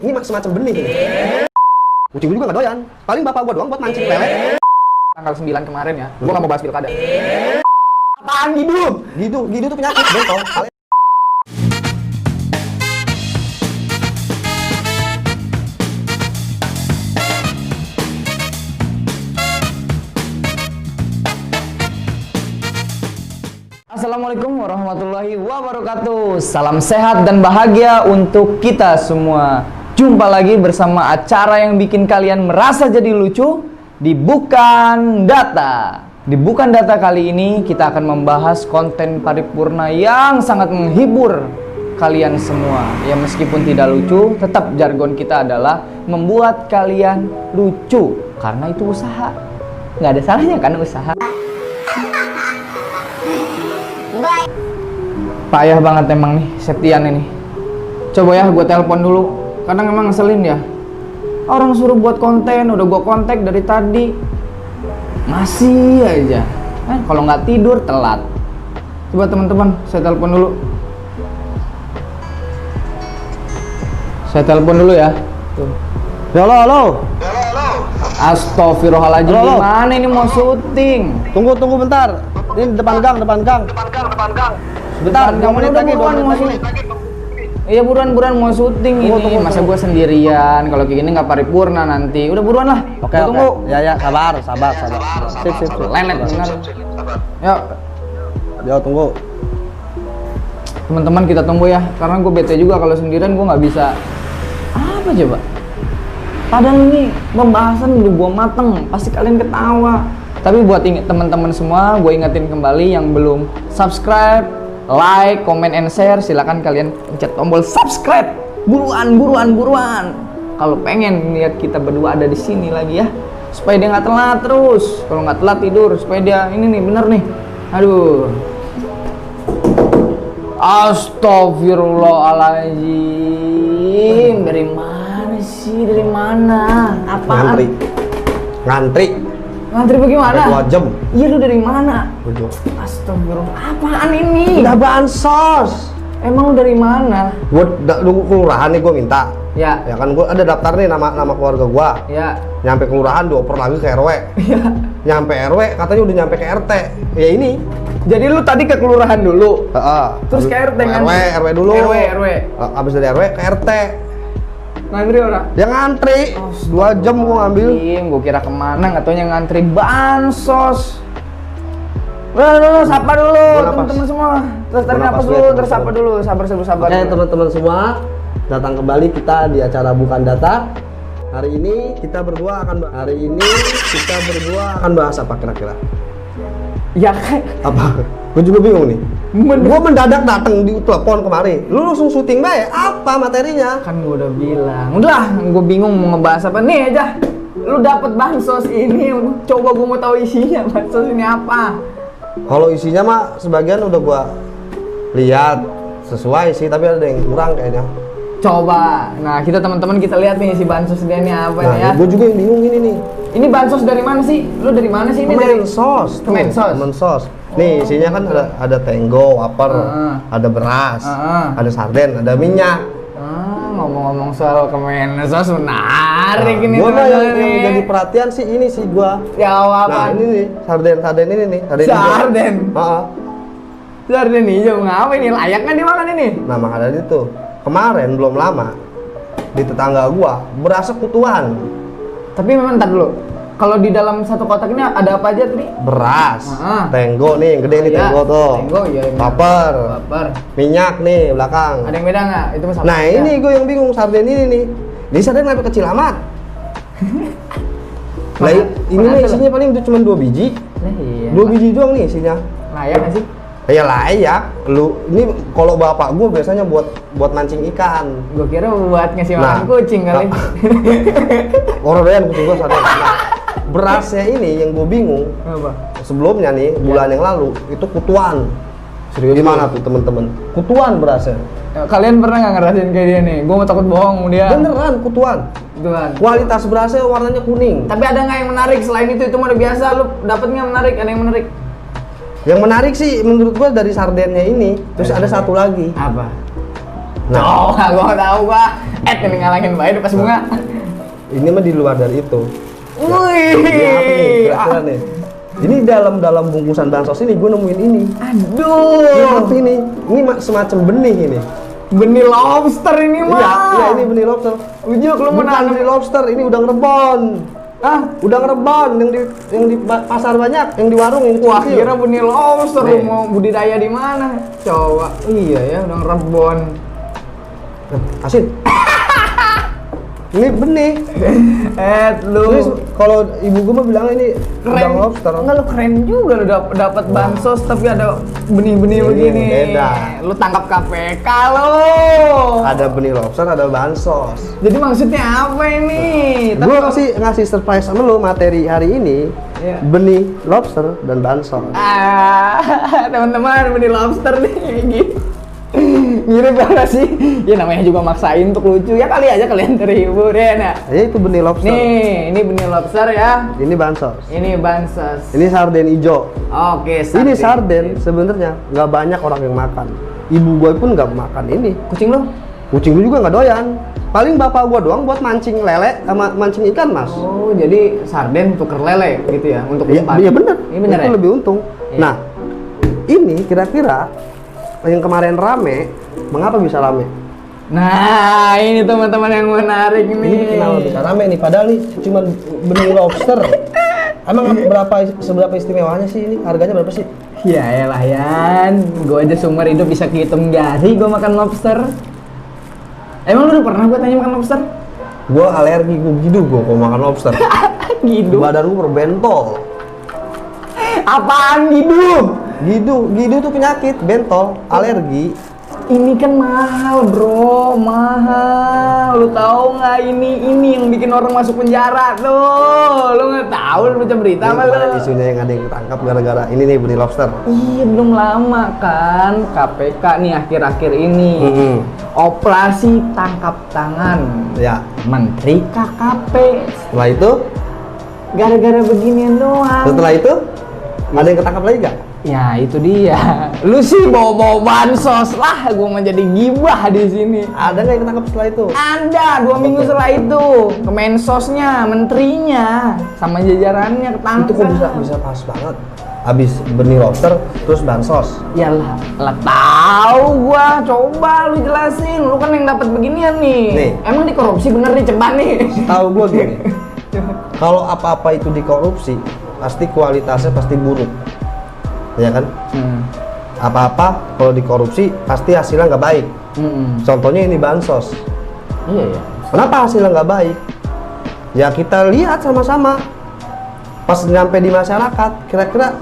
Ini semacam benih ini. Kucing gue juga nggak doyan. Paling bapak gue doang buat mancing lele. Tanggal 9 kemarin ya, gue nggak mau bahas pilkada. Apaan gitu? Gitu tuh penyakit bentol. Assalamualaikum warahmatullahi wabarakatuh. Salam sehat dan bahagia untuk kita semua. Jumpa lagi bersama acara yang bikin kalian merasa jadi lucu di Bukan Data. Di Bukan Data kali ini kita akan membahas konten paripurna yang sangat menghibur kalian semua. Ya meskipun tidak lucu, tetap jargon kita adalah membuat kalian lucu. Karena itu usaha. Nggak ada salahnya kan usaha. Payah banget emang nih Septian ini. Coba ya gue telepon dulu. Kadang emang ngeselin ya. Orang suruh buat konten, udah gue kontak dari tadi. Masih aja. Kalau nggak tidur telat. Coba teman-teman, saya telepon dulu. Saya telepon dulu ya. Tuh. Halo. Astagfirullahaladzim, gimana ini mau syuting? Tunggu bentar. Ini depan gang. Bentar, Kamu udah buruan mau syuting. Iya buruan mau syuting ini. Masa gue sendirian, kalau kayak gini nggak paripurna nanti. Udah buruan lah. Oke. Tunggu. Ya, sabar. Sip. Lelet benar. Yuk, Yo, tunggu. teman-teman kita tunggu ya. Karena gue bete juga kalau sendirian gue nggak bisa. Apa coba? Padahal ini pembahasan udah gue mateng, pasti kalian ketawa. Tapi buat teman-teman semua, gue ingetin kembali yang belum subscribe, like, comment, and share, silakan kalian pencet tombol subscribe. Buruan. Kalau pengen lihat kita berdua ada di sini lagi ya, supaya dia nggak telat terus. Kalau nggak telat tidur, supaya dia ini nih bener nih. Aduh. Astagfirullahaladzim. Dari mana sih? Dari mana? Apaan? Ngantri bagaimana? 2 jam. Iya lu dari mana? Astagfirullah. Apaan ini? Udah bansos. Emang lu dari mana? Gue nunggu kelurahan nih, gue minta. Ya. Ya kan gue ada daftar nih nama keluarga gue. Ya. Nyampe kelurahan dioper lagi ke RW. Ya. Nyampe RW katanya udah nyampe ke RT. Ya ini. Jadi lu tadi ke kelurahan dulu. Terus ke RT kan? RW dulu. RW. Abis dari RW ke RT. Ngantri orang? Dia ngantri. 2 jam gua ngambil. Gua kira kemana, nggak taunya ngantri bansos. Udah, sapa dulu teman-teman semua. Terus tarik napas dulu, terus sapa dulu. Sabar. Oke, teman-teman semua, datang kembali kita di acara Bukan Data. Hari ini kita berdua akan bahas apa kira-kira? Ya kan? Apa? Gue juga bingung nih. Gue mendadak datang di telepon kemarin. Lu langsung syuting bae. Apa materinya? Kan gue udah bilang. Udah, gue bingung mau ngebahas apa nih aja. Lu dapet bansos ini, coba gue mau tahu isinya. Bansos ini apa? Kalau isinya mah sebagian udah gua lihat sesuai sih, tapi ada yang kurang kayaknya. Coba. Nah, kita teman-teman kita lihat nih si bansos dia ini apa nih ya. Gue juga yang bingung ini nih. Ini bansos dari mana sih? Lu dari mana sih ini? Kemensos. Kemensos. Nih, isinya kan ada tenggo, waper, ada beras, ada sarden, ada minyak. Ngomong-ngomong soal Kemensos menarik ini. Gua yang jadi perhatian sih ini sih gua. Ya apa? Nah, ini nih, sarden ini nih. Sarden. Sarden hijau ngapa ini? Layak kan dimakan ini? Nah, makanya itu. Kemarin belum lama di tetangga gua berasa kutuan. Tapi memang ntar dulu. Kalau di dalam satu kotak ini ada apa aja tadi? Beras, tenggo nih, yang gede nih tenggo tuh. Tenggo, iya. Paper, minyak nih belakang. Ada yang beda nggak? Itu sama. Nah ini gue yang bingung sarden ini nih. Di sarden sampai kecil amat. Nah ini nih isinya paling cuma 2 biji. Nah, iya. 2 biji doang nih isinya. Layak nggak sih? Ya layak. Lu ini kalau bapak gue biasanya buat mancing ikan. Gue kira buat ngasih makan kucing kali. Orang doyan kucing gue sarden. Berasnya ini yang gue bingung. Apa? Sebelumnya nih bulan yang lalu itu kutuan. Serius? Gimana tuh temen-temen? Kutuan berasnya. Kalian pernah nggak ngerasain kayak dia nih? Gue mau takut bohong dia. Beneran kutuan. Kualitas berasnya warnanya kuning. Tapi ada nggak yang menarik selain itu mah udah biasa. Lu dapet nggak menarik? Ada yang menarik? Yang menarik sih menurut gua dari sardennya ini. Terus ada satu lagi. Apa? Nah, gua nggak tahu gua. Ini ngalangin bayi pas bunga. Ini mah di luar dari itu. Wih. Ini apa nih? Kira-kira nih. Ini dalam bungkusan bansos ini gue nemuin ini. Aduh. Ini apa ini? Ini semacam benih ini. Benih lobster ini mah. Iya, ini benih lobster. Ujuk lu mau Bukan nanam benih lobster, ini udang rebon. ah? Udang rebon yang di pasar banyak, yang di warung yang Wah, kecil. kira benih lobster lu Nih. mau budidaya di mana? Coba. Iya ya, udang rebon. Asin. Ini benih. Lu Ini kalau ibu gue mah bilang ini udang lobster. Enggak, lu keren juga lu dapat bansos tapi ada benih-benih Ini begini. beda. Lu tangkap KPK lo. Ada benih lobster, ada bansos. Jadi maksudnya apa ini? Gue ngasih surprise sama lo materi hari ini. Iya. Benih lobster dan bansos. Teman-teman benih lobster nih gitu. Mirip banget sih. Ya namanya juga maksain untuk lucu. Ya kali aja kalian terhibur ya. Nah. Ya itu benih lobster. Nih, ini benih lobster ya. Ini bansos. Ini bansos. Ini sarden hijau. Oke, Ini sarden sebenarnya nggak banyak orang yang makan. Ibu gue pun nggak makan ini. Kucing lo? Kucing gue juga nggak doyan. Paling bapak gue doang buat mancing lele sama mancing ikan, Mas. Oh, jadi sarden tuker lele gitu ya untuk Iya, umpan. iya bener. Ini bener Itu ya? lebih untung. Iya. Nah, ini kira-kira yang kemarin rame, mengapa bisa rame? Nah, ini teman-teman yang menarik nih. Ini kenapa bisa rame nih? Padahal nih cuma benih lobster. Emang seberapa istimewanya sih ini? Harganya berapa sih? Ya elah Yan, gue aja seumur hidup bisa kehitung jari gue makan lobster. Emang lu udah pernah gue tanya makan lobster? Gue alergi, gue gidu gue kalau makan lobster. Gidu? Badan gue berbentol. Apaan gidu? Gidu tuh penyakit, bentol, alergi. Ini kan mahal bro, mahal. Lu tahu nggak ini yang bikin orang masuk penjara tuh. Lu nggak tahu, lu baca berita apa lu? Kemarin isunya yang ada yang ketangkap gara-gara ini nih benih lobster. Iya belum lama kan KPK nih akhir-akhir ini operasi tangkap tangan Ya, Menteri KKP setelah itu, gara-gara beginian doang. setelah itu ada yang ketangkap lagi gak? Ya itu dia. Lu sih bawa-bawa bansos lah, gua mau jadi gibah di sini. Ada nggak yang ketangkap setelah itu? Ada 2 minggu setelah itu Kemensosnya, menterinya, sama jajarannya ketangkap. Itu kok bisa pas banget? Abis benih lobster, terus bansos. Yalah, lah tahu gua. Coba lu jelasin. Lu kan yang dapat beginian nih. Nih. Emang dikorupsi bener nih ceban nih. Tahu gue gini, kalau apa-apa itu dikorupsi, pasti kualitasnya pasti buruk, ya kan? Apa-apa kalau dikorupsi, pasti hasilnya nggak baik. Contohnya ini bansos. Iya ya. Kenapa hasilnya nggak baik? Ya kita lihat sama-sama. Pas nyampe di masyarakat, kira-kira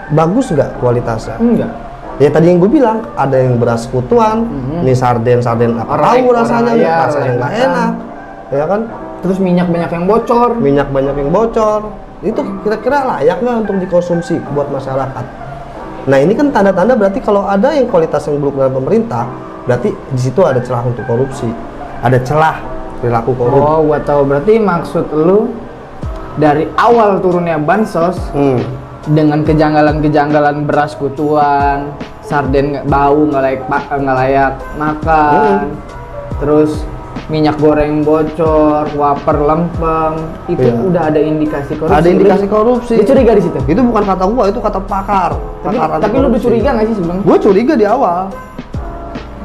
bagus nggak kualitasnya? Enggak. Ya tadi yang gue bilang, ada yang beras kutuan, ini sarden apa tahu rasanya nggak enak, ya kan? Terus minyak banyak yang bocor. Minyak banyak yang bocor, itu kira-kira layak nggak untuk dikonsumsi buat masyarakat? Nah ini kan tanda-tanda berarti kalau ada yang kualitas yang buruk dalam pemerintah, berarti di situ ada celah untuk korupsi, ada celah perilaku korup. Oh, gua tahu. Berarti maksud lu dari awal turunnya bansos dengan kejanggalan-kejanggalan beras kutuan, sarden bau nggak layak makan, terus minyak goreng bocor, wafer lempeng, itu Iya. udah ada indikasi korupsi. Ada indikasi korupsi. Lu curiga di situ? Itu bukan kata gua, itu kata pakar. Tapi lu udah curiga nggak sih sebelumnya? Gue curiga di awal.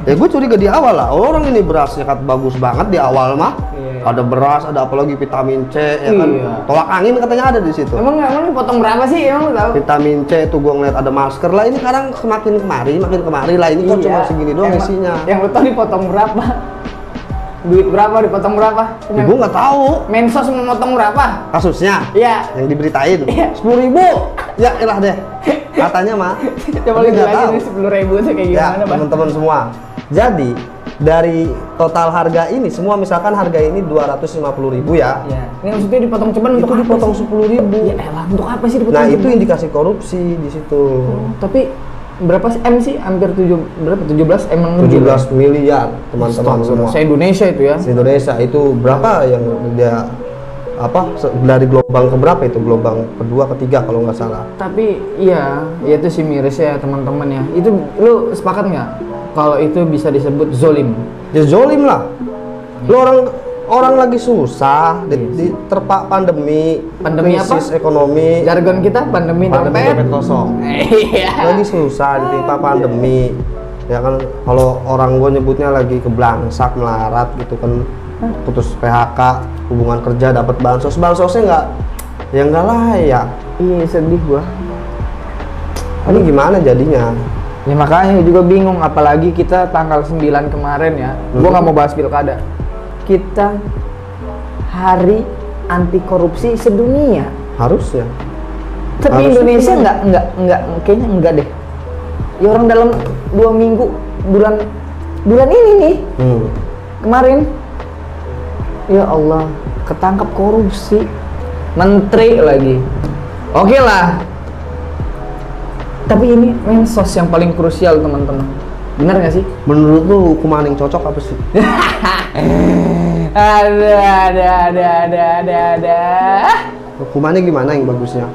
Ya gue curiga di awal lah. Orang ini berasnya kan bagus banget di awal mah. Iya. Ada beras, ada apalagi vitamin C, ya kan. Iya. Tolak angin katanya ada di situ. Emang dipotong berapa sih? Emang lu tahu? Vitamin C itu gue ngeliat ada masker lah. Ini sekarang makin kemari lah. Ini kok cuma segini doang isinya. Yang lu tahu dipotong berapa? Duit berapa dipotong berapa? Ya, gue nggak tahu Mensos mau motong berapa? kasusnya. Iya. Yang diberitain. Iya. 10.000. Ya elah deh. Katanya mah. Coba lu Tapi nggak tahu. jelasin 10.000 itu kayak Ya, gimana, Bang? teman-teman semua. Jadi dari total harga ini semua misalkan harga ini 250.000 ya. Ya. Ini maksudnya dipotong ceban Itu untuk dipotong apa sih? 10.000. Ya elah, untuk apa sih dipotong Nah, ceban? itu indikasi korupsi di situ. Tapi berapa sih M sih? Hampir 17 M yang 17 miliar teman-teman semua. Se-Indonesia itu ya. Indonesia itu berapa yang dia dari gelombang ke berapa itu? Gelombang kedua, ketiga kalau nggak salah. Tapi iya, ya itu sih miris ya teman-teman ya. Itu lu sepakat nggak? kalau itu bisa disebut zolim. Ya zolim lah. Lu orang lagi susah, terpak pandemi krisis apa? ekonomi. Jargon kita pandemi dompet kosong. Iya. Lagi susah ditimpa pandemi. Ya kan kalau orang gue nyebutnya lagi keblangsak, melarat gitu kan, putus PHK, hubungan kerja dapat bansosnya nggak layak. Iya, sedih gua. Ini gimana jadinya? Ya makanya juga bingung, apalagi kita tanggal 9 kemarin ya. Gua nggak mau bahas pilkada. Kita hari anti korupsi sedunia. Harusnya. Tapi Harusnya Indonesia nggak kayaknya enggak deh. Ya orang dalam 2 minggu bulan ini nih. Kemarin ya Allah, ketangkap korupsi. Menteri lagi. Oke lah. Tapi ini mensos yang paling krusial, teman-teman. Benar nggak sih? Menurut lu hukuman yang cocok apa sih? ada. Hukumannya gimana yang bagusnya?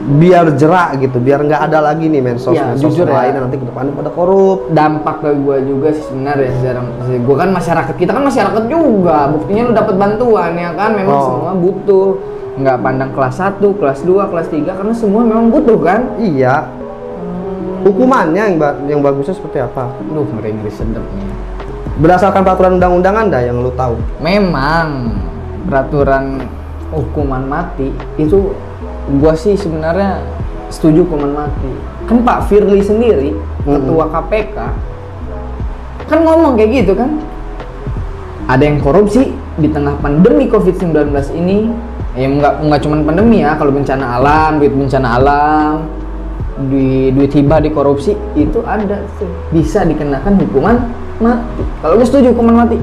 Biar jerak gitu, biar nggak ada lagi nih mensos Ya, mensos jujur lain ya. nanti ke depannya pada korup. Dampak ke gue juga sih sebenarnya. Gue kan masyarakat, kita kan masyarakat juga. Buktinya lu dapat bantuan ya kan, memang semua butuh. Nggak pandang kelas 1, kelas 2, kelas 3, karena semua memang butuh kan. Iya. Hukumannya yang bagusnya seperti apa? Duh, ngeri sedep nih. Berdasarkan peraturan undang-undang Anda yang lu tahu. Memang peraturan hukuman mati itu gua sih sebenarnya setuju hukuman mati. Kan Pak Firly sendiri, ketua KPK, kan ngomong kayak gitu kan. Ada yang korupsi di tengah pandemi COVID-19 ini. Ya nggak cuma pandemi ya, kalau bencana alam, duit bencana alam, duit hibah dikorupsi itu ada tuh, bisa dikenakan hukuman mati. Kalau gue setuju hukuman mati.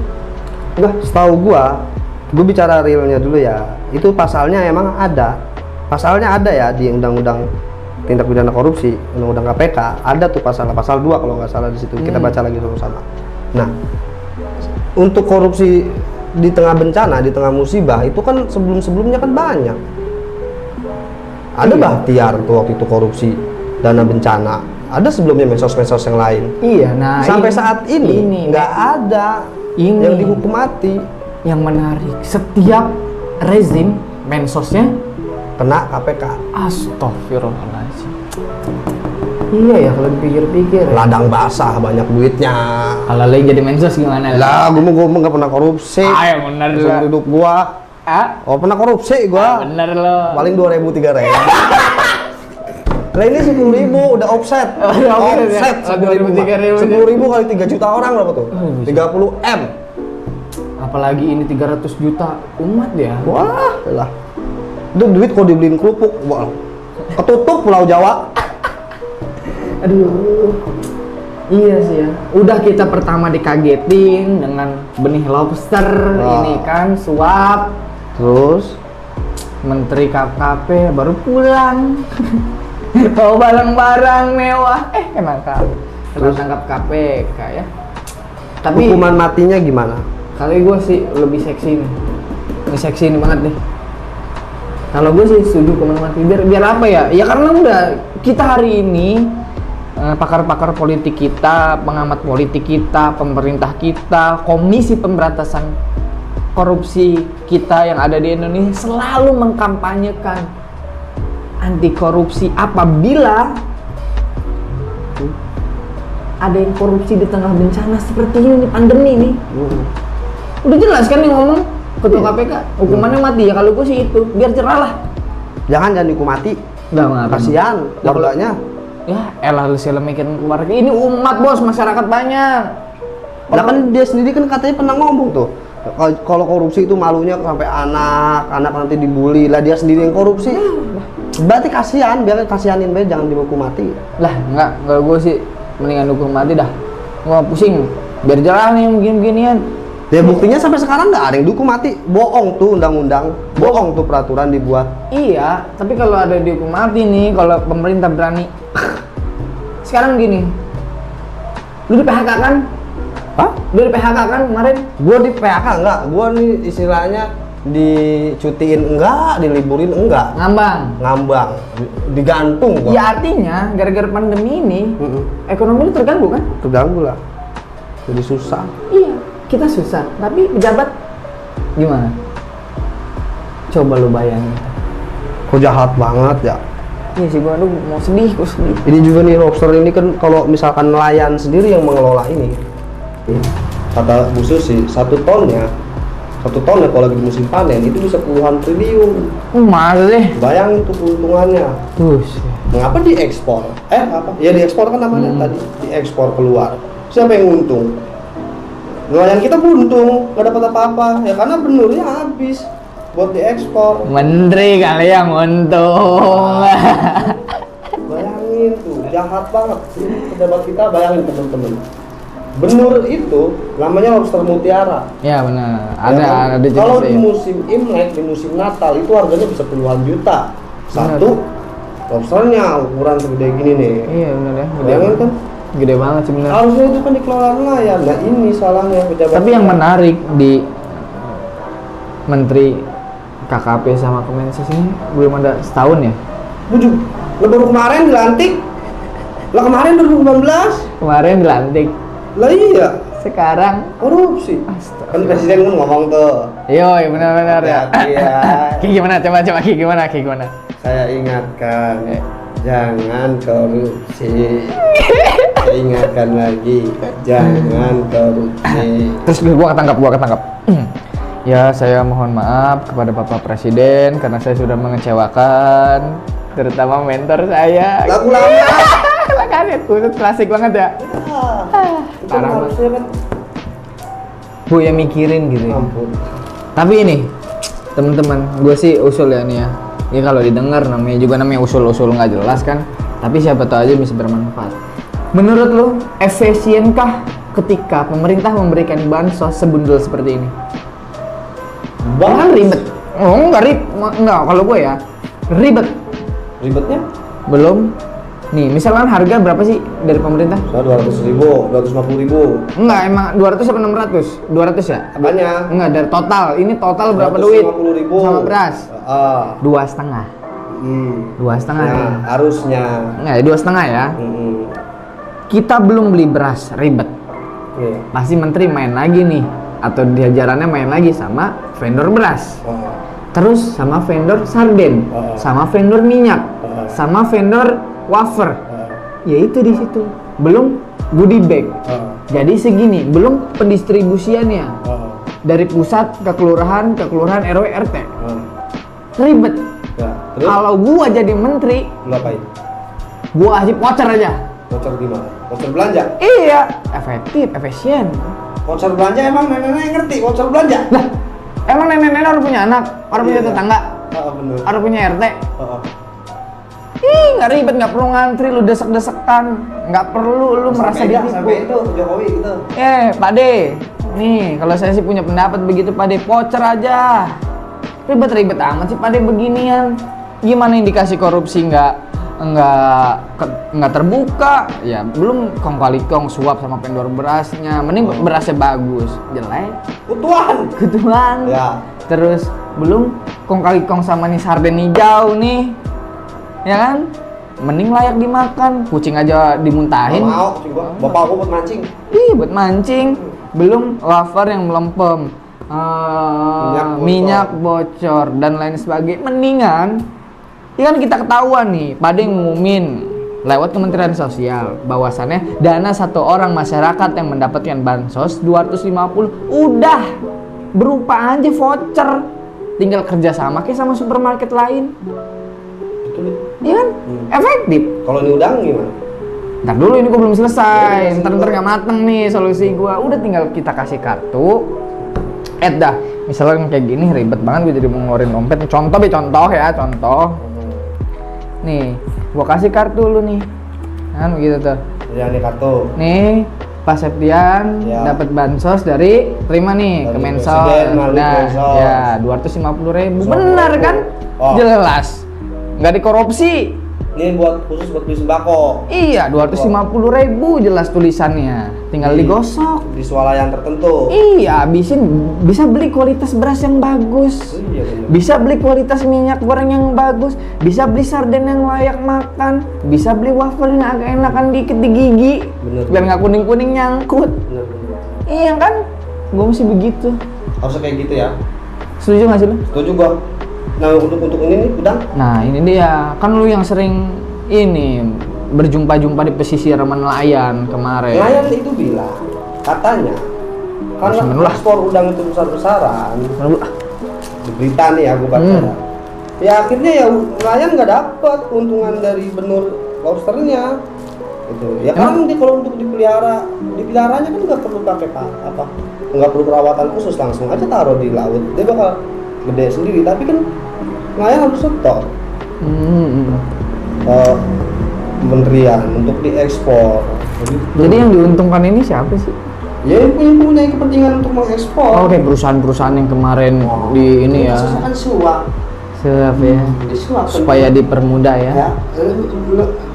Setahu gue bicara realnya dulu ya. Itu pasalnya emang ada. Pasalnya ada ya di Undang-Undang Tindak Pidana Korupsi, Undang-Undang KPK, ada tuh pasal 2 kalau nggak salah di situ. Kita baca lagi sama-sama. Nah, untuk korupsi di tengah bencana, di tengah musibah itu kan sebelumnya kan banyak. Ada Bahtiar tuh waktu itu korupsi dana bencana. Ada sebelumnya mensos-mensos yang lain. Iya, nah sampai saat ini nggak ada yang dihukum mati. Yang menarik, setiap rezim mensosnya kena KPK. Astagfirullahaladzim. Iya ya, kalau dipikir-pikir. Ladang basah, banyak duitnya. Kalau lagi jadi mensos gimana? Lah, gue nggak pernah korupsi. Ya bener Seumur hidup gua. Pernah korupsi gua. Bener lo. Paling 2.000 3.000. Lah ini 10.000 udah offset. Offset 10.000 kali 3 juta orang berapa tuh? 30 M. Apalagi ini 300 juta umat ya. Wah, lah. Itu duit kok dibeliin kerupuk. Wah. Ketutup Pulau Jawa. Aduh. Iya sih ya. Udah kita pertama dikagetin dengan benih lobster, ini kan suap. Terus Menteri KKP baru pulang. Bawa barang-barang mewah. Emang terus tangkap KPK ya. Tapi hukuman matinya gimana? Kali gue sih lebih seksi nih. Ini seksi ini banget nih. Kalau gue sih setuju hukuman mati. Biar apa ya? Ya karena udah kita hari ini pakar-pakar politik kita, pengamat politik kita, pemerintah kita, Komisi Pemberantasan Korupsi kita yang ada di Indonesia selalu mengkampanyekan anti korupsi apabila ada yang korupsi di tengah bencana seperti ini, pandemi nih. Udah jelas kan yang ngomong ketua KPK, hukumannya mati ya. Kalau gue sih itu, biar cerah lah. Jangan dihukum mati. Kasihan keluarganya. Ya, elah lu sih mikirin keluarga. Ini umat bos, masyarakat banyak. Lah kan dia sendiri kan katanya pernah ngomong tuh. Kalau korupsi itu malunya sampai anak nanti dibully. Lah dia sendiri yang korupsi. Berarti kasihan, biar kasihanin bae, jangan dihukum mati. Lah, enggak gue sih mendingan hukum mati dah. Gua pusing. Biar jalan nih begini-beginian. Ya buktinya sampai sekarang nggak ada yang dihukum mati. Bohong tuh undang-undang, bohong tuh peraturan dibuat. Iya, tapi kalau ada dihukum mati nih, kalau pemerintah berani. Sekarang gini, lu di PHK kan? Hah? Lu di PHK kan kemarin? Gua di PHK enggak, gua nih istilahnya dicutiin enggak, diliburin enggak, ngambang, digantung gua. Ya artinya gara-gara pandemi ini ekonomi lu terganggu kan? Terganggu lah, jadi susah. Iya, kita susah, tapi pejabat gimana? Coba lu bayangin. Kok jahat banget ya. Iya sih, gua mau sedih. Ini juga nih lobster ini kan kalau misalkan nelayan sendiri yang mengelola ini. Kata Bu Susi, satu tonnya kalau lagi musim panen itu bisa puluhan triliun. Masa sih? Bayangin tuh keuntungannya. Terus. Mengapa diekspor? Apa? Ya diekspor kan namanya tadi, diekspor keluar. Siapa yang untung? Nelayan kita buntung, nggak dapat apa-apa. Ya karena benurnya habis buat diekspor. Menteri kali yang untung. Bayangin tuh, jahat banget. Ini pejabat kita, bayangin teman-teman. Benur itu namanya lobster mutiara. Ya benar. Ya, Ada kalau di jenisnya. musim Imlek, di musim Natal itu harganya bisa puluhan juta. Satu lobsternya ukuran segede gini nih. Iya benar ya. Bayangin kan? Gede banget sih benar. Harusnya itu kan dikelola nelayan. Nah ini salahnya pejabat. Tapi yang menarik di Menteri KKP sama Kemensos ini belum ada setahun ya? Bujuk. Lah baru kemarin dilantik. Lah kemarin 2019. Kemarin dilantik. Lah iya. Sekarang Korupsi. Astaga. Kan presiden kan ngomong tuh. Iya benar-benar ya. Iya. Ki gimana? Coba Ki gimana? Saya ingatkan, jangan korupsi. Saya ingatkan lagi, jangan korupsi. Terus gua ketangkap. Ya, saya mohon maaf kepada Bapak Presiden karena saya sudah mengecewakan terutama mentor saya. Lagu lama. Karet khusus klasik banget ya. Itu Parah harusnya kan. Bu yang mikirin gitu ya. Ampun. Tapi ini teman-teman, gue sih usul ya nih ya. Ini kalau didengar namanya usul-usul nggak jelas kan. Tapi siapa tahu aja bisa bermanfaat. Menurut lu efisienkah ketika pemerintah memberikan bansos sebundel seperti ini? Kan ribet. Oh enggak kalau gue ya ribet. Ribetnya? Belum. Nih, misalkan harga berapa sih dari pemerintah? 200.000, 250.000. Enggak, emang 200 apa 600? 200 ya? Banyak. Enggak, dari total. Ini total berapa duit? 250.000 sama beras? 2,5. 2,5 nih. Nah, harusnya. Enggak, 2,5 ya. Kita belum beli beras, ribet. Iya. Pasti menteri main lagi nih, atau di jajarannya main lagi sama vendor beras. Terus sama vendor sarden, sama vendor minyak, sama vendor wafer. Ya itu di situ. Belum goodie bag. Jadi segini, belum pendistribusiannya. Dari pusat ke kelurahan RW RT. Ribet. Ya, terus Kalau gua jadi menteri, lu apain? gua kasih voucher aja. Voucher gimana? Voucher belanja? Iya, efektif, efisien. Voucher belanja emang nenek-nenek ngerti voucher belanja? Lah, emang nenek-nenek orang punya anak, orang punya Iya. tetangga, Bener. orang punya RT. Heeh. Ih, nggak ribet, nggak perlu ngantri, lu desek-desekan, nggak perlu lu merasa Sampai ditipu. itu Jokowi gitu. Pak De, nih kalau saya sih punya pendapat begitu Pak De, voucher aja. Ribet-ribet amat sih Pak De beginian. Gimana indikasi korupsi nggak terbuka? Ya belum kong kali kong suap sama vendor berasnya. Mending berasnya bagus, jelek. Kutuan. Ya. Terus belum kong kali kong sama nih sarden hijau nih, ya kan? Mending layak dimakan. Kucing aja dimuntahin. Mau, coba. Bapak aku buat mancing. Ih, buat mancing. Belum wafer yang melempem, minyak bocor dan lain sebagainya. Mendingan, ya kan kita ketahuan nih, pada yang ngumumin lewat Kementerian Sosial bahwasannya dana satu orang masyarakat yang mendapatkan bansos 250 udah berupa aja voucher, tinggal kerjasama kayak sama supermarket lain. Betul. Iya kan? Efektif. Kalau ini udang gimana? Ntar dulu ini gua belum selesai, ntar nggak mateng nih solusi gua. Udah tinggal kita kasih kartu, dah. Misalnya kayak gini ribet banget gue jadi mau ngeluarin dompet. Contoh ya, contoh. Nih, gua kasih kartu lu nih, kan begitu tuh. Ya ini kartu. Nih, Pak Septian Ya. dapat bansos dari terima nih Dari Kemensos. Presiden melalui Nah, Kemensos. ya 250.000, 250.000. benar kan? Oh. Jelas, nggak dikorupsi. Ini buat khusus buat beli sembako. Iya, 250.000 jelas tulisannya. Tinggal digosok. Di swalayan tertentu. Iya, bisa beli kualitas beras yang bagus. Iya bener. Bisa beli kualitas minyak goreng yang bagus, bisa beli sarden yang layak makan, bisa beli waffle yang agak enakan dikit di gigi, Bener. biar nggak kuning-kuning nyangkut. Bener. Iya kan? Gue mesti begitu. Harusnya kayak gitu ya. Setuju nggak sih lu? Setuju gua. Nah untuk ini nih udang. Nah ini dia, kan lu yang sering ini berjumpa-jumpa di pesisir nelayan kemarin. Nelayan itu bilang katanya karena Langsung lah. ekspor udang itu besar-besaran. Menurut Di berita nih ya gua baca. Ya akhirnya ya nelayan nggak dapat keuntungan dari benur lobsternya. Gitu. Ya kan kalau untuk dipeliharanya kan nggak perlu pakai apa, nggak perlu perawatan khusus, langsung aja taruh di laut, dia bakal gede sendiri. Tapi kan nelayan harus setor kementerian untuk diekspor. Jadi yang diuntungkan ini siapa sih? Ya yang punya kepentingan untuk mengekspor. Oh, kayak perusahaan-perusahaan yang kemarin di ini ya. Kasusnya kan suap. Siap ya. Disuap Supaya dipermudah ya. ya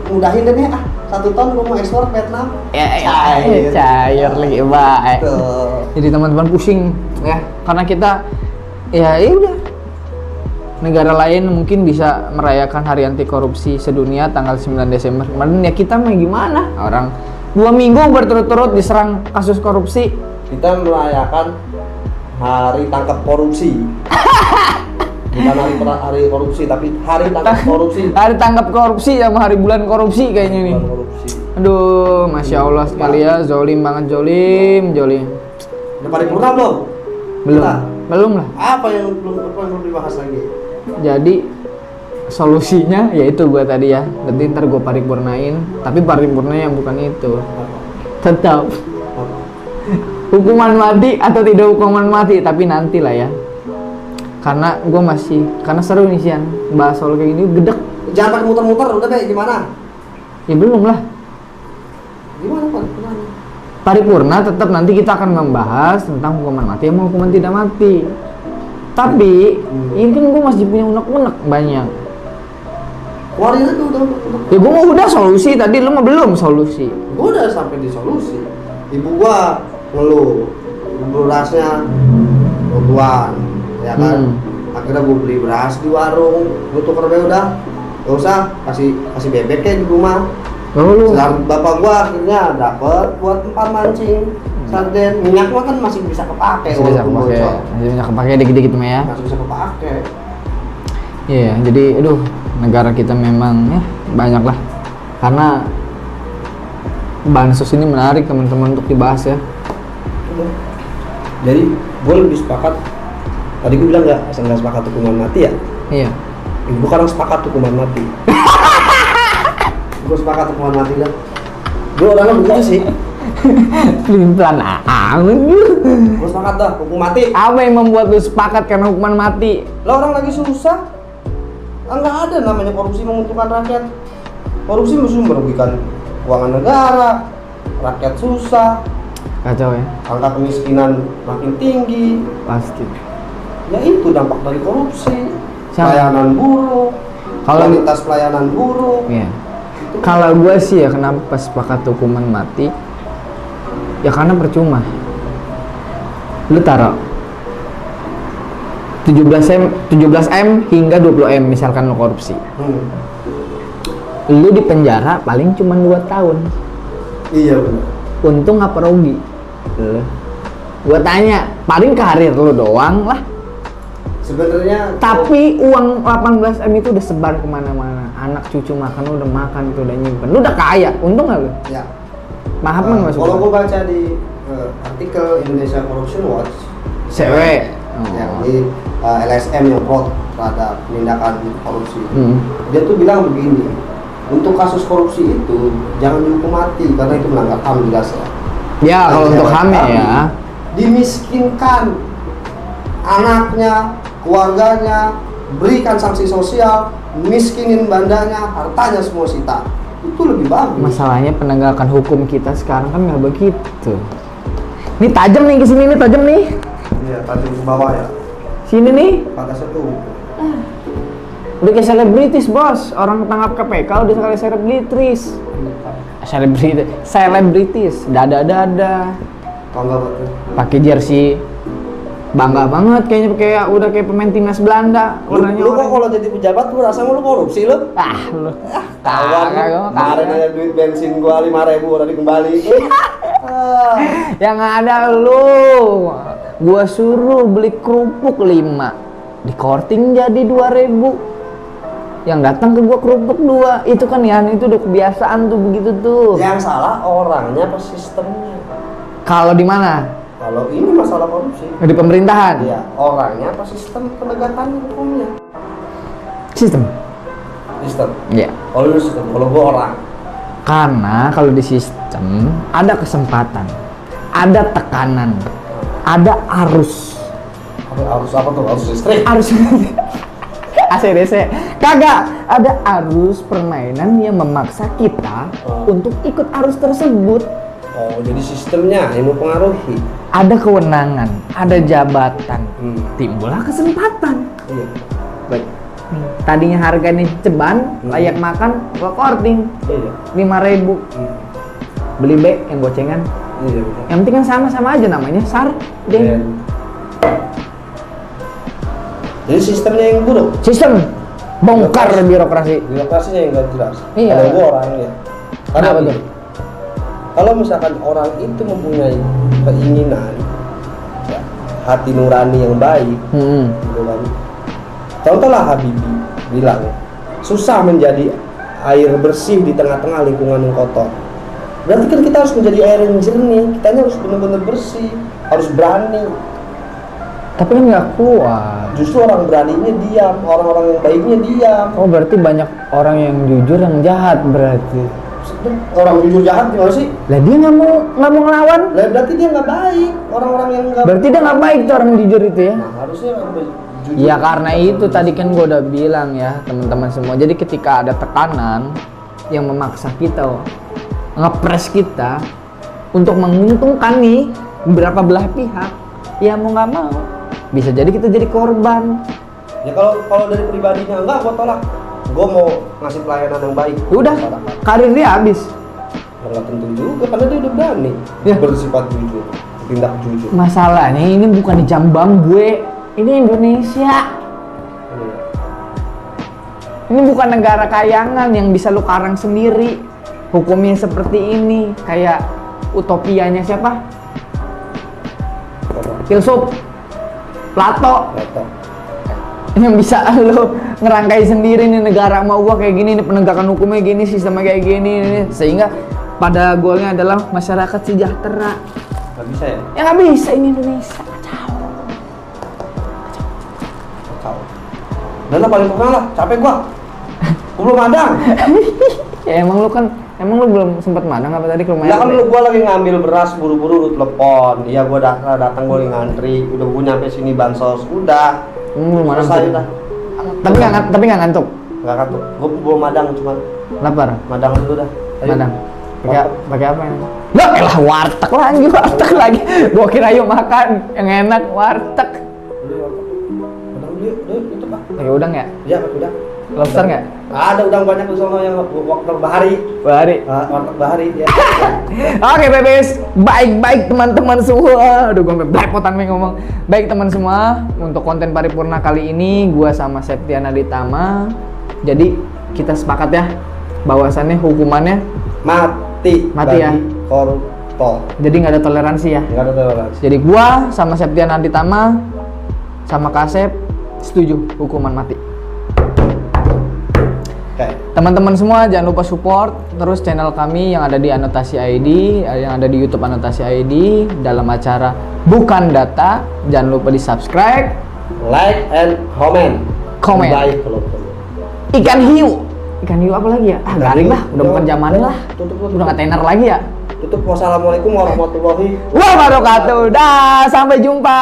mudahin deh nih 1 ton gua mau ekspor Vietnam. Cair lagi baik. Tuh. Jadi teman-teman pusing ya, karena kita ya udah. Negara lain mungkin bisa merayakan Hari Anti Korupsi Sedunia tanggal 9 Desember kemarin, ya kita mah gimana? Orang 2 minggu berturut-turut diserang kasus korupsi. Kita merayakan Hari Tangkap Korupsi. Bukan hari korupsi, tapi Hari Tangkap Korupsi. Hari tangkap korupsi sama hari bulan korupsi kayaknya nih. Bukan korupsi. Aduh, masya Allah sekali ya, zolim banget, zolim. Udah paripurna belum? Belum, Kita? belum lah. Apa yang belum dibahas lagi? Jadi solusinya yaitu gua tadi ya, nanti ntar gua paripurnain, tapi paripurnanya yang bukan itu. Apa? Tetap Apa? hukuman mati atau tidak hukuman mati, tapi nanti lah ya. Karena karena seru nih Sian, bahas soal kayak gini gedek. Jangan pakai muter-muter, udah deh gimana? Ya belum lah. Gimana paripurnanya? Paripurna tetap nanti kita akan membahas tentang hukuman mati sama hukuman tidak mati. Tapi ini kan gue masih punya unek-unek banyak. Keluarin aja udah. Ya gue mau udah solusi tadi, lu mah belum solusi. Gua udah sampai di solusi. Ibu gua ngeluh, berasnya duluan, ya kan? Akhirnya gua beli beras di warung, gua tuker be udah, gak usah kasih bebek kayak di rumah. Oh lu. Setelah bapak gua akhirnya dapet buat 4 mancing sarden, minyak mah kan masih bisa kepake, Masih bisa kepake, masih bisa kepake dikit-dikit mah ya. masih bisa kepake. Iya, jadi aduh, negara kita memang ya banyak lah. Karena bansos ini menarik teman-teman untuk dibahas ya. Udah. Jadi gua lebih sepakat. Tadi gua bilang nggak sepakat hukuman mati ya. Iya. Gua sekarang sepakat hukuman mati. Gua sepakat hukuman mati kan. Gua orangnya begitu sih. Pelan amat gitu. Gua sepakat dah hukum mati. Apa yang membuat lu sepakat karena hukuman mati? Lah orang lagi susah. Nggak ada namanya korupsi menguntungkan rakyat. Korupsi mesti merugikan keuangan negara. Rakyat susah. Kacau ya. Angka kemiskinan makin tinggi. Pasti. Ya itu dampak dari korupsi. Sama. Pelayanan buruk. Kualitas pelayanan buruk. Iya. Kalau gue sih ya kenapa sepakat hukuman mati? Ya karena percuma. Lu taruh 17M hingga 20M misalkan lu korupsi. Lu di penjara paling cuma 2 tahun. Iya benar. Untung apa rugi? Lu. Gua tanya, paling karir lu doang lah. Sebenarnya Tapi uang 18M itu udah sebar kemana-mana. Anak cucu makan, lu udah makan, tuh udah nyimpen. Lu udah kaya, untung gak lu? ya. Maaf nggak masuk? Kalau gua baca di artikel Indonesia Corruption Watch, Cewek. yang di LSM yang pro terhadap penindakan korupsi, Hmm. dia tuh bilang begini, untuk kasus korupsi itu jangan dihukum mati karena itu melanggar HAM jelas ya. Ya kalau untuk HAM Tapi ya. dimiskinkan anaknya, keluarganya, berikan sanksi sosial, miskinin bandanya, hartanya semua sita, itu lebih bagus. Masalahnya penegakan hukum kita sekarang kan nggak begitu. Ini tajam nih ke sini nih, tajam nih. Iya, tajam ke bawah ya. Sini nih. Batasnya tuh. Udah kayak selebritis bos, orang ketangkap KPK udah sekali selebritis. Selebritis, dada-dada. Bangga banget. Pakai jersey, bangga banget kayaknya kayak udah kayak pemain timnas Belanda. Warnanya Lu kok kalau jadi pejabat lu rasa lu korupsi lu? lu. Tahuan lu. Kemarin ada duit bensin gua 5.000 udah dikembaliin. Yang ada lu, gua suruh beli kerupuk 5, dikorting jadi 2.000. Yang datang ke gua kerupuk 2, itu kan ya, itu udah kebiasaan tuh begitu tuh. Yang salah orangnya apa sistemnya? Kalau di mana? Kalau ini masalah korupsi. Di pemerintahan. Iya, orangnya apa sistem penegakan hukumnya? Sistem. Sistem. Iya. Kalau lu sistem, kalau gua orang. Karena kalau di sistem ada kesempatan, ada tekanan, ada arus. Arus apa tuh? Arus listrik. Arus ACDC. Kagak, ada arus permainan yang memaksa kita untuk ikut arus tersebut. Oh, jadi sistemnya yang mempengaruhi. Ada kewenangan, ada jabatan, timbullah kesempatan. Iya. Baik. Tadinya harga nih ceban, layak makan, gua korting Iya. 5.000. Beli B yang gocengan. Iya. Yang penting kan sama-sama aja namanya sarden. Iya. Jadi sistemnya yang buruk. Sistem bongkar birokrasi. Birokrasinya yang nggak jelas. Iya. Kalau gua orangnya. Karena Kenapa begini, tuh? kalau misalkan orang itu mempunyai keinginan, ya, hati nurani yang baik, gitu kan. Contohlah Habibie bilang, susah menjadi air bersih di tengah-tengah lingkungan yang kotor. Berarti kan kita harus menjadi air yang jernih. Kita harus benar-benar bersih, harus berani. Tapi kan nggak kuat. Justru orang beraninya diam, orang-orang yang baiknya diam. Oh berarti banyak orang yang jujur yang jahat berarti. Orang jujur jahat gimana sih? Lah dia nggak mau ngelawan. Lah berarti dia nggak baik. Orang-orang yang nggak. Berarti dia nggak baik tuh orang jujur itu ya. Nah harusnya jujur. Ya karena itu tadi kan gue udah bilang ya teman-teman semua. Jadi ketika ada tekanan yang memaksa kita, ngepres kita untuk menguntungkan nih beberapa belah pihak, ya mau nggak mau bisa jadi kita jadi korban. Ya kalau dari pribadinya enggak, gua tolak. Gua mau ngasih pelayanan yang baik. Udah, karir dia habis. Enggak tentu juga karena dia udah berani Ya. bersifat jujur, tindak jujur. Masalahnya ini bukan di Jambang gue, ini Indonesia. Ini bukan negara kayangan yang bisa lu karang sendiri. Hukumnya seperti ini, kayak utopianya siapa? Filsuf Plato. Yang bisa lu ngerangkai sendiri nih negara mau gua kayak gini, nih penegakan hukumnya gini, sistemnya kayak gini, nih. Sehingga pada goalnya adalah masyarakat sejahtera. Nggak bisa ya? Ya nggak bisa, ini Indonesia. Kacau. Dan lo paling pernah lah, capek gua. Gua belum madang. Ya emang lu belum sempat madang apa tadi ke rumah? Ya kan gua lagi ngambil beras buru-buru lu telepon. Iya gua datang gua lagi ngantri. Udah gua nyampe sini bansos. Udah. Belum madang. Selesai udah. Tapi nggak ngantuk. Enggak kan tuh. Gua belum madang cuma Lapar. madang dulu dah. Ayo. Madang. Pakai apa ya? Lah elah warteg lagi. Gua kira yuk makan yang enak warteg. Madang dulu yuk, itu Pak. Pakai udang ya? Iya, pakai udang. Lobster nggak? Ada udang banyak di sana yang warteg bahari. Bahari. Warteg bahari ya. Oke bebes, baik teman-teman semua. Aduh gue sampai belepotan nih ngomong. Baik teman semua, untuk konten paripurna kali ini gua sama Septiana Ditama. Jadi kita sepakat ya bahwasannya hukumannya Mati Mati ya? koruptor. jadi nggak ada toleransi ya. Enggak ada toleransi. Jadi gua sama Septiana Ditama sama Kasep setuju hukuman mati. Oke. Teman-teman semua jangan lupa support terus channel kami yang ada di Anotasi ID, yang ada di YouTube Anotasi ID dalam acara Bukan Data. Jangan lupa di subscribe, Like and comment. Comment. Baik kalau perlu. ikan hiu apa lagi ya? Garing lah, udah bukan zamannya lah. Tutup. Udah nggak tenar lagi ya. Tutup. Wassalamualaikum warahmatullahi Wabarakatuh. Dah, sampai jumpa.